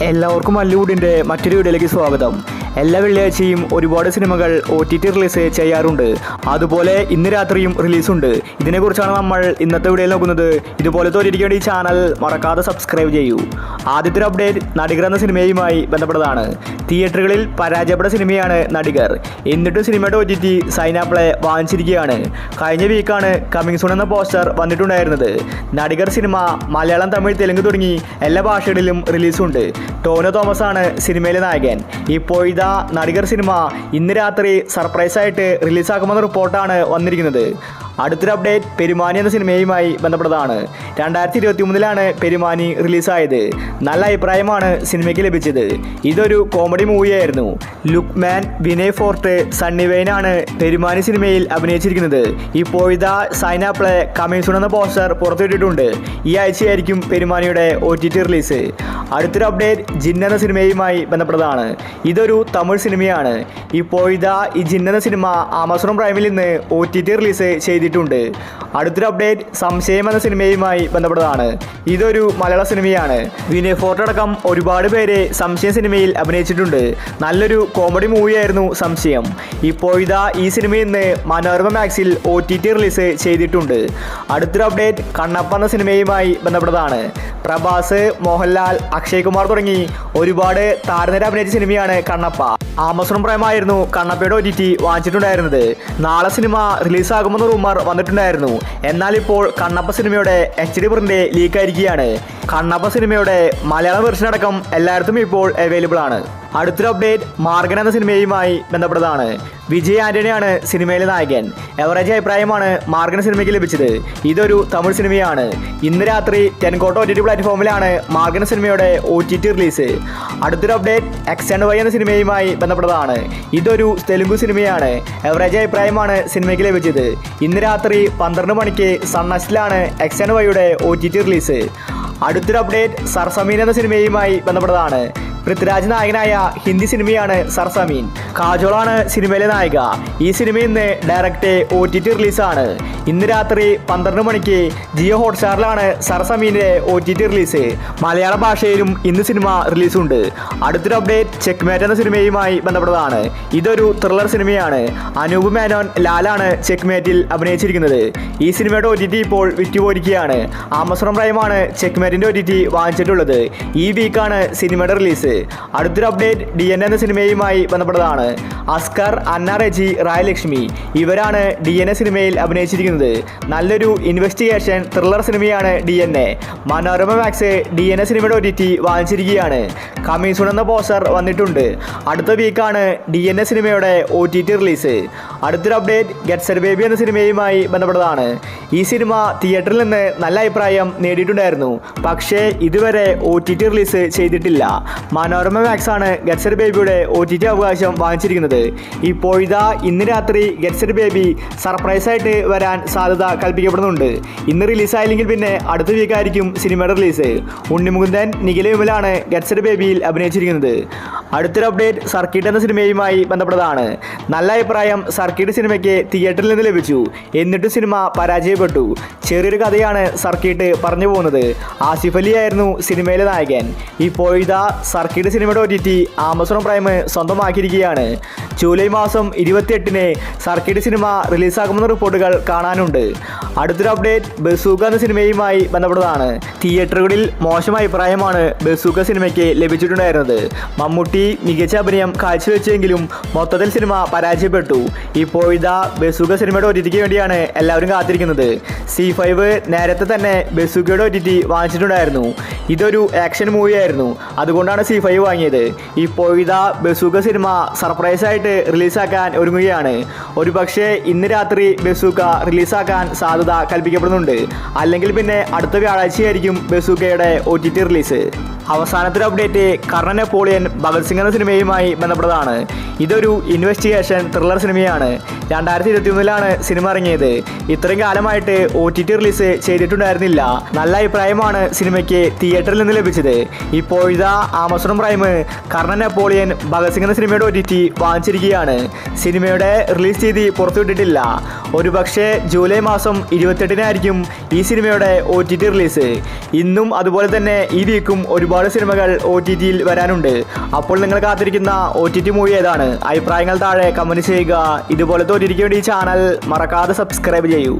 എല്ലാവർക്കും മല്ലുവുഡിൻ്റെ മറ്റൊരു വീഡിയോയിലേക്ക് സ്വാഗതം. എല്ലാ വെള്ളിയാഴ്ചയും ഒരുപാട് സിനിമകൾ OTT റിലീസ് ചെയ്യാറുണ്ട്. അതുപോലെ ഇന്ന് രാത്രിയും റിലീസുണ്ട്. ഇതിനെക്കുറിച്ചാണ് നമ്മൾ ഇന്നത്തെ വീഡിയോയിൽ നോക്കുന്നത്. ഇതുപോലത്തെ ഒരിക്കലും ഈ ചാനൽ മറക്കാതെ സബ്സ്ക്രൈബ് ചെയ്യൂ. ആദ്യത്തെ ഒരു അപ്ഡേറ്റ് നടികർ എന്ന സിനിമയുമായി ബന്ധപ്പെട്ടതാണ്. തിയേറ്ററുകളിൽ പരാജയപ്പെട്ട സിനിമയാണ് നടികർ. എന്നിട്ടും സിനിമയുടെ OTT സൈൻ ആപ്പ് വാങ്ങിച്ചിരിക്കുകയാണ്. കഴിഞ്ഞ വീക്കാണ് കമ്മിങ് സൂൺ എന്ന പോസ്റ്റർ വന്നിട്ടുണ്ടായിരുന്നത്. നടികർ സിനിമ മലയാളം, തമിഴ്, തെലുങ്ക് തുടങ്ങി എല്ലാ ഭാഷകളിലും റിലീസുണ്ട്. ടോനോ തോമസ് ആണ് സിനിമയിലെ നായകൻ. ഇപ്പോഴത്തെ നടികർ സിനിമ ഇന്ന് രാത്രി സർപ്രൈസായിട്ട് റിലീസാക്കുമെന്ന റിപ്പോർട്ടാണ് വന്നിരിക്കുന്നത്. അടുത്തൊരു അപ്ഡേറ്റ് പെരുമാനി എന്ന സിനിമയുമായി ബന്ധപ്പെട്ടതാണ്. 2023 പെരുമാനി റിലീസായത്. നല്ല അഭിപ്രായമാണ് സിനിമയ്ക്ക് ലഭിച്ചത്. ഇതൊരു കോമഡി മൂവിയായിരുന്നു. ലുക്മാൻ, വിനയ് ഫോർട്ട്, സണ്ണി വെയിനാണ് പെരുമാനി സിനിമയിൽ അഭിനയിച്ചിരിക്കുന്നത്. ഇപ്പോഴത്തെ സൈൻ ആപ്പ് കമ്മിങ് സൂൺ എന്ന പോസ്റ്റർ പുറത്തുവിട്ടിട്ടുണ്ട്. ഈ ആഴ്ചയായിരിക്കും പെരുമാനിയുടെ OTT റിലീസ്. അടുത്തൊരു അപ്ഡേറ്റ് ജിൻ എന്ന സിനിമയുമായി ബന്ധപ്പെട്ടതാണ്. ഇതൊരു തമിഴ് സിനിമയാണ്. ഇപ്പോഴത്തെ ഈ ജിൻ എന്ന സിനിമ ആമസോൺ പ്രൈമിൽ നിന്ന് OTT റിലീസ് ചെയ്തിട്ടുണ്ട്. അടുത്തൊരു അപ്ഡേറ്റ് സംശയം എന്ന സിനിമയുമായി ബന്ധപ്പെട്ടതാണ്. ഇതൊരു മലയാള സിനിമയാണ്. വിനയ് ഫോർട്ട് അടക്കം ഒരുപാട് പേര് സംശയം സിനിമയിൽ അഭിനയിച്ചിട്ടുണ്ട്. നല്ലൊരു കോമഡി മൂവിയായിരുന്നു സംശയം. ഇപ്പോഴത്തെ ഈ സിനിമയിൽ നിന്ന് മനോരമ മാക്സിൽ OTT റിലീസ് ചെയ്തിട്ടുണ്ട്. അടുത്തൊരു അപ്ഡേറ്റ് കണ്ണപ്പ എന്ന സിനിമയുമായി ബന്ധപ്പെട്ടതാണ്. പ്രഭാസ്, മോഹൻലാൽ, അക്ഷയ് കുമാർ തുടങ്ങി ഒരുപാട് താരനിര അഭിനയിച്ച സിനിമയാണ് കണ്ണപ്പ. Amazon പ്രൈമായിരുന്നു കണ്ണപ്പയുടെ OTT വാങ്ങിച്ചിട്ടുണ്ടായിരുന്നത്. നാളെ സിനിമ റിലീസാകുമെന്ന റൂമർ വന്നിട്ടുണ്ടായിരുന്നു. എന്നാൽ ഇപ്പോൾ കണ്ണപ്പ സിനിമയുടെ HD പ്രിന്റ് ലീക്കായിരിക്കുകയാണ്. കണ്ണപ്പ സിനിമയുടെ മലയാളം വെർഷൻ അടക്കം എല്ലായിടത്തും ഇപ്പോൾ അവൈലബിൾ ആണ്. അടുത്തൊരു അപ്ഡേറ്റ് മാർഗൻ എന്ന സിനിമയുമായി ബന്ധപ്പെട്ടതാണ്. വിജയ് ആന്റണിയാണ് സിനിമയിലെ നായകൻ. എവറേജ് അഭിപ്രായമാണ് മാർഗൻ സിനിമയ്ക്ക് ലഭിച്ചത്. ഇതൊരു തമിഴ് സിനിമയാണ്. ഇന്ന് രാത്രി ടെൻകോട്ട് OTT പ്ലാറ്റ്ഫോമിലാണ് മാർഗൻ സിനിമയുടെ OTT റിലീസ്. അടുത്തൊരു അപ്ഡേറ്റ് X&Y എന്ന സിനിമയുമായി ബന്ധപ്പെട്ടതാണ്. ഇതൊരു തെലുങ്ക് സിനിമയാണ്. എവറേജ് അഭിപ്രായമാണ് സിനിമയ്ക്ക് ലഭിച്ചത്. ഇന്ന് രാത്രി 12 മണിക്ക് സൺനെസ്റ്റിലാണ് X&Yയുടെ OTT റിലീസ്. അടുത്തൊരു അപ്ഡേറ്റ് സർസമീൻ എന്ന സിനിമയുമായി ബന്ധപ്പെട്ടതാണ്. പൃഥ്വിരാജ് നായകനായ ഹിന്ദി സിനിമയാണ് സർസമീൻ. കാജോളാണ് സിനിമയിലെ നായിക. ഈ സിനിമയിൽ നിന്ന് ഡയറക്റ്റ് OTT റിലീസാണ്. ഇന്ന് രാത്രി 12 മണിക്ക് ജിയോ ഹോട്ട്സ്റ്റാറിലാണ് സർസമീൻ്റെ OTT റിലീസ്. മലയാള ഭാഷയിലും ഇന്ന് സിനിമ റിലീസുണ്ട്. അടുത്തൊരു അപ്ഡേറ്റ് ചെക്ക്മേറ്റ് എന്ന സിനിമയുമായി ബന്ധപ്പെട്ടതാണ്. ഇതൊരു ത്രില്ലർ സിനിമയാണ്. അനൂപ് മേനോൻ, ലാലാണ് ചെക്ക്മേറ്റിൽ അഭിനയിച്ചിരിക്കുന്നത്. ഈ സിനിമയുടെ OTT ഇപ്പോൾ വിറ്റുപോയിരിക്കുകയാണ്. Amazon പ്രൈമാണ് ചെക്ക്മേറ്റിൻ്റെ OTT വാങ്ങിച്ചിട്ടുള്ളത്. ഈ വീക്കാണ് സിനിമയുടെ റിലീസ്. അടുത്തൊരു അപ്ഡേറ്റ് DNA എന്ന സിനിമയുമായി ബന്ധപ്പെട്ടതാണ്. അസ്കർ, അന്ന റെജി, റായ് ലക്ഷ്മി ഇവരാണ് DNA സിനിമയിൽ അഭിനയിച്ചിരിക്കുന്നത്. നല്ലൊരു ഇൻവെസ്റ്റിഗേഷൻ ത്രില്ലർ സിനിമയാണ് DNA. മനോരമ മാക്സ് DNA സിനിമയുടെ OTT വാങ്ങിച്ചിരിക്കുകയാണ്. കമ്മിങ് സൂൺ എന്ന പോസ്റ്റർ വന്നിട്ടുണ്ട്. അടുത്ത വീക്കാണ് DNA സിനിമയുടെ OTT റിലീസ്. അടുത്തൊരു അപ്ഡേറ്റ് ഗെറ്റ് സെറ്റ് ബേബി എന്ന സിനിമയുമായി ബന്ധപ്പെട്ടതാണ്. ഈ സിനിമ തിയേറ്ററിൽ നിന്ന് നല്ല അഭിപ്രായം നേടിയിട്ടുണ്ടായിരുന്നു. പക്ഷേ ഇതുവരെ OTT റിലീസ് ചെയ്തിട്ടില്ല. മനോരമ മാക്സ് ആണ് ഗെറ്റ് സെറ്റ് ബേബിയുടെ OTT അവകാശം വാങ്ങിച്ചിരിക്കുന്നത്. ഇപ്പോഴത്തെ ഇന്ന് രാത്രി ഗെറ്റ് സെറ്റ് ബേബി സർപ്രൈസായിട്ട് വരാൻ സാധ്യത കൽപ്പിക്കപ്പെടുന്നുണ്ട്. ഇന്ന് റിലീസായില്ലെങ്കിൽ പിന്നെ അടുത്ത വീക്കായിരിക്കും സിനിമയുടെ റിലീസ്. ഉണ്ണിമുകുന്ദൻ, നിഖില വിമലാണ് ഗെറ്റ് സെറ്റ് ബേബിയിൽ അഭിനയിച്ചിരിക്കുന്നത്. അടുത്തൊരു അപ്ഡേറ്റ് സർക്കിട്ട് എന്ന സിനിമയുമായി ബന്ധപ്പെട്ടതാണ്. നല്ല അഭിപ്രായം സർക്കിട്ട് സിനിമയ്ക്ക് തിയേറ്ററിൽ നിന്ന് ലഭിച്ചു. എന്നിട്ടും സിനിമ പരാജയപ്പെട്ടു. ചെറിയൊരു കഥയാണ് സർക്കിട്ട് പറഞ്ഞു പോകുന്നത്. ആസിഫ് അലി ആയിരുന്നു സിനിമയിലെ നായകൻ. ഇപ്പോഴത്തെ സർക്കിട്ട് സിനിമയുടെ OTT ആമസോൺ പ്രൈം സ്വന്തമാക്കിയിരിക്കുകയാണ്. ജൂലൈ മാസം 28 സർക്കിട്ട് സിനിമ റിലീസാക്കുമെന്ന റിപ്പോർട്ടുകൾ കാണാനുണ്ട്. അടുത്തൊരു അപ്ഡേറ്റ് ബസൂക്ക എന്ന സിനിമയുമായി ബന്ധപ്പെട്ടതാണ്. തിയേറ്ററുകളിൽ മോശം അഭിപ്രായമാണ് ബസൂക്ക സിനിമയ്ക്ക് ലഭിച്ചിട്ടുണ്ടായിരുന്നത്. മമ്മൂട്ടി മികച്ച അഭിനയം കാഴ്ചവെച്ചെങ്കിലും മൊത്തത്തിൽ സിനിമ പരാജയപ്പെട്ടു. ഇപ്പോഴത്തെ ബസൂക്ക സിനിമയുടെ OTTക്ക് വേണ്ടിയാണ് എല്ലാവരും കാത്തിരിക്കുന്നത്. C5 നേരത്തെ തന്നെ ബസൂക്കയുടെ OTT വാങ്ങിച്ചിട്ടുണ്ടായിരുന്നു. ഇതൊരു ആക്ഷൻ മൂവിയായിരുന്നു. അതുകൊണ്ടാണ് C5 വാങ്ങിയത്. ഇപ്പോഴത്തെ ബസൂക്ക സിനിമ സർപ്രൈസായിട്ട് റിലീസാക്കാൻ ഒരുങ്ങുകയാണ്. ഒരുപക്ഷെ ഇന്ന് രാത്രി ബസൂക്ക റിലീസാക്കാൻ സാധ്യത കൽപ്പിക്കപ്പെടുന്നുണ്ട്. അല്ലെങ്കിൽ പിന്നെ അടുത്ത വ്യാഴാഴ്ചയായിരിക്കും ബസൂക്കയുടെ OTT റിലീസ്. അവസാനത്തെ അപ്ഡേറ്റ് കർണൻ നെപ്പോളിയൻ ഭഗത് ഭഗത് സിംഗ് എന്ന സിനിമയുമായി ബന്ധപ്പെട്ടതാണ്. ഇതൊരു ഇൻവെസ്റ്റിഗേഷൻ ത്രില്ലർ സിനിമയാണ്. 2021 സിനിമ ഇറങ്ങിയത്. ഇത്രയും കാലമായിട്ട് OTT റിലീസ് ചെയ്തിട്ടുണ്ടായിരുന്നില്ല. നല്ല അഭിപ്രായമാണ് സിനിമയ്ക്ക് തിയേറ്ററിൽ നിന്ന് ലഭിച്ചത്. ഇപ്പോഴിതാ Amazon prime Karnan Napoleon Bhagat Singh എന്ന സിനിമയുടെ OTT വാങ്ങിച്ചിരിക്കുകയാണ്. സിനിമയുടെ റിലീസ് തീയതി പുറത്തുവിട്ടിട്ടില്ല. ഒരുപക്ഷെ ജൂലൈ മാസം 28-നായിരിക്കും ഈ സിനിമയുടെ OTT റിലീസ്. ഇന്നും അതുപോലെ തന്നെ ഈ വീക്കും ഒരുപാട് സിനിമകൾ OTTയിൽ വരാനുണ്ട്. അപ്പോൾ നിങ്ങൾ കാത്തിരിക്കുന്ന OTT മൂവി ഏതാണ്? അഭിപ്രായങ്ങൾ താഴെ കമന്റ് ചെയ്യുക. ഇതുപോലത്തെ OTTക്ക് വേണ്ടി ഈ ചാനൽ മറക്കാതെ സബ്സ്ക്രൈബ് ചെയ്യൂ.